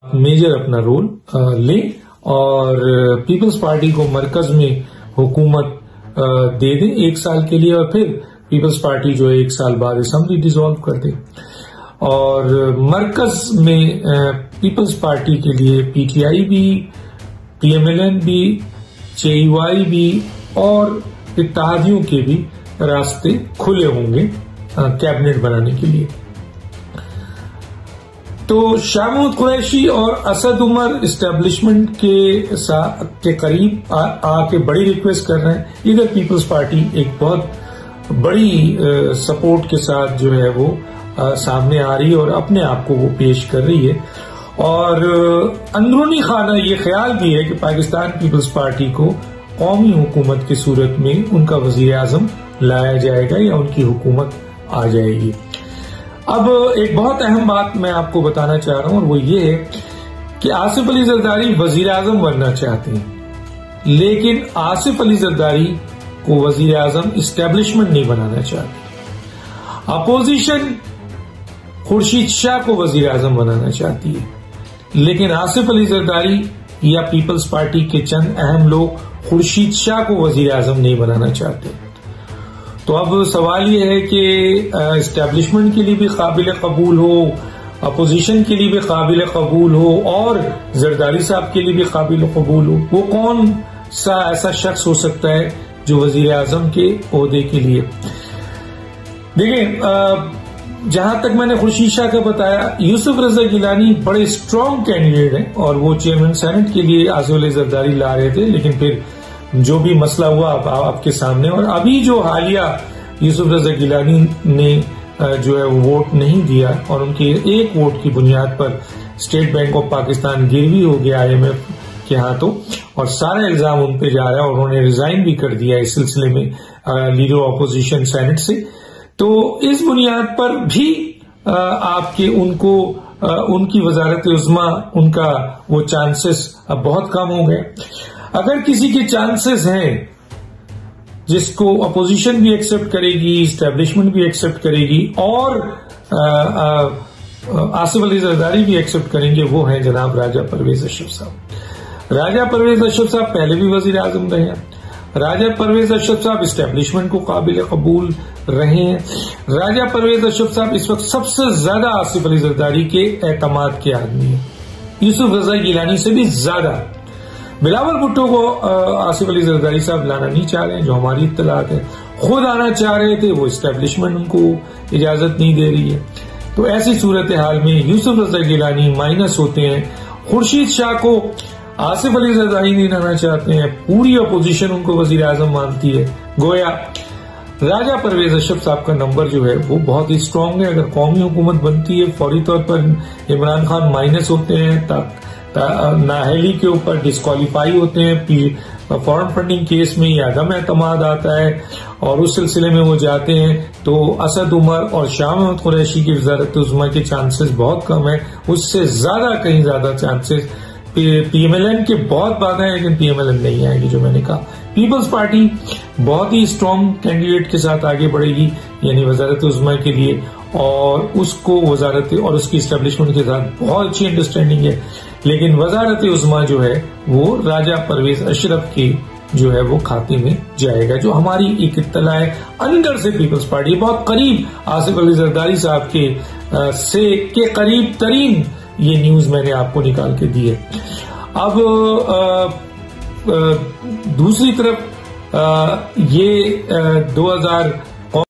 Major اپنا role لیں اور پیپلز پارٹی کو مرکز میں حکومت دے دیں 1 سال کے لیے، اور پھر پیپلز پارٹی جو ہے 1 سال بعد اسمبلی ڈیزالو کر دے، اور مرکز میں پیپلز پارٹی کے لیے پی ٹی آئی بھی، پی ایم ایل این بھی، جے ای وائی بھی اور اتحادیوں کے بھی راستے کھلے ہوں گے کیبنٹ بنانے کے لیے۔ تو شاہ محمود قریشی اور اسد عمر اسٹیبلشمنٹ کے قریب آ کے بڑی ریکویسٹ کر رہے ہیں۔ ادھر پیپلز پارٹی ایک بہت بڑی سپورٹ کے ساتھ جو ہے وہ سامنے آ رہی ہے اور اپنے آپ کو وہ پیش کر رہی ہے، اور اندرونی خانہ یہ خیال بھی ہے کہ پاکستان پیپلز پارٹی کو قومی حکومت کی صورت میں ان کا وزیر اعظم لایا جائے گا یا ان کی حکومت آ جائے گی۔ اب ایک بہت اہم بات میں آپ کو بتانا چاہ رہا ہوں، اور وہ یہ ہے کہ آصف علی زرداری وزیر اعظم بننا چاہتے ہیں، لیکن آصف علی زرداری کو وزیر اعظم اسٹیبلشمنٹ نہیں بنانا چاہتی۔ اپوزیشن خورشید شاہ کو وزیر اعظم بنانا چاہتی ہے، لیکن آصف علی زرداری یا پیپلز پارٹی کے چند اہم لوگ خورشید شاہ کو وزیر اعظم نہیں بنانا چاہتے۔ تو اب سوال یہ ہے کہ اسٹیبلشمنٹ کے لیے بھی قابل قبول ہو، اپوزیشن کے لیے بھی قابل قبول ہو، اور زرداری صاحب کے لیے بھی قابل قبول ہو، وہ کون سا ایسا شخص ہو سکتا ہے جو وزیر اعظم کے عہدے کے لیے؟ دیکھیں، جہاں تک میں نے خورشید شاہ کا بتایا، یوسف رضا گیلانی بڑے اسٹرانگ کینڈیڈیٹ ہیں اور وہ چیئرمین سینٹ کے لیے آصف علی زرداری لا رہے تھے، لیکن پھر جو بھی مسئلہ ہوا آپ کے سامنے، اور ابھی جو حالیہ یوسف رضا گیلانی نے جو ہے ووٹ نہیں دیا اور ان کے ایک ووٹ کی بنیاد پر اسٹیٹ بینک آف پاکستان گروی ہو گیا آئی ایم ایف کے ہاتھوں، اور سارا الزام ان پہ جا رہا ہے، اور انہوں نے ریزائن بھی کر دیا اس سلسلے میں لیڈر اپوزیشن سینٹ سے۔ تو اس بنیاد پر بھی آپ کے ان کی وزارت عظمیٰ، ان کا وہ چانسز اب بہت کم ہو گئے۔ اگر کسی کے چانسز ہیں جس کو اپوزیشن بھی ایکسپٹ کرے گی، اسٹیبلشمنٹ بھی ایکسپٹ کرے گی، اور آصف علی زرداری بھی ایکسپٹ کریں گے، وہ ہیں جناب راجہ پرویز اشرف صاحب۔ راجہ پرویز اشرف صاحب پہلے بھی وزیر اعظم رہے ہیں، راجہ پرویز اشرف صاحب اسٹیبلشمنٹ کو قابل قبول رہے ہیں، راجہ پرویز اشرف صاحب اس وقت سب سے زیادہ آصف علی زرداری کے اعتماد کے آدمی ہیں، یوسف رضا گیلانی سے بھی زیادہ۔ بلاول بھٹو کو آصف علی زرداری صاحب لانا نہیں چاہ رہے ہیں، جو ہماری اطلاعات ہے، خود آنا چاہ رہے تھے، وہ اسٹیبلشمنٹ ان کو اجازت نہیں دے رہی ہے۔ تو ایسی صورتحال میں یوسف رضا گیلانی مائنس ہوتے ہیں، خورشید شاہ کو آصف علی زرداری نہیں لانا چاہتے ہیں، پوری اپوزیشن ان کو وزیر اعظم مانتی ہے، گویا راجہ پرویز اشرف صاحب کا نمبر جو ہے وہ بہت ہی اسٹرانگ ہے۔ اگر قومی حکومت بنتی ہے، فوری طور پر عمران خان مائنس ہوتے ہیں، نااہلی کے اوپر ڈسکوالیفائی ہوتے ہیں، فورن فنڈنگ کیس میں یہ عدم اعتماد آتا ہے، اور اس سلسلے میں وہ جاتے ہیں، تو اسد عمر اور شاہ محمود قریشی کی وزارت عظمیٰ کے چانسز بہت کم ہیں، اس سے زیادہ کہیں زیادہ chances P M L N کے بہت بات ہیں، لیکن پی ایم ایل این نہیں آئے گی۔ جو میں نے کہا، پیپلز پارٹی بہت ہی اسٹرانگ کینڈیڈیٹ کے ساتھ آگے بڑھے گی، یعنی وزارت عظمیٰ کے لیے، اور اس کو وزارت اور اس کی اسٹیبلشمنٹ کے ساتھ بہت اچھی انڈرسٹینڈنگ ہے، لیکن وزارت عظمیٰ جو ہے وہ راجہ پرویز اشرف کی جو ہے وہ کھاتے میں جائے گا، جو ہماری ایک اطلاع ہے اندر سے پیپلز پارٹی بہت قریب آصف علی زرداری صاحب کے قریب ترین یہ نیوز میں نے آپ کو نکال کے دی ہے۔ اب دوسری طرف یہ 2000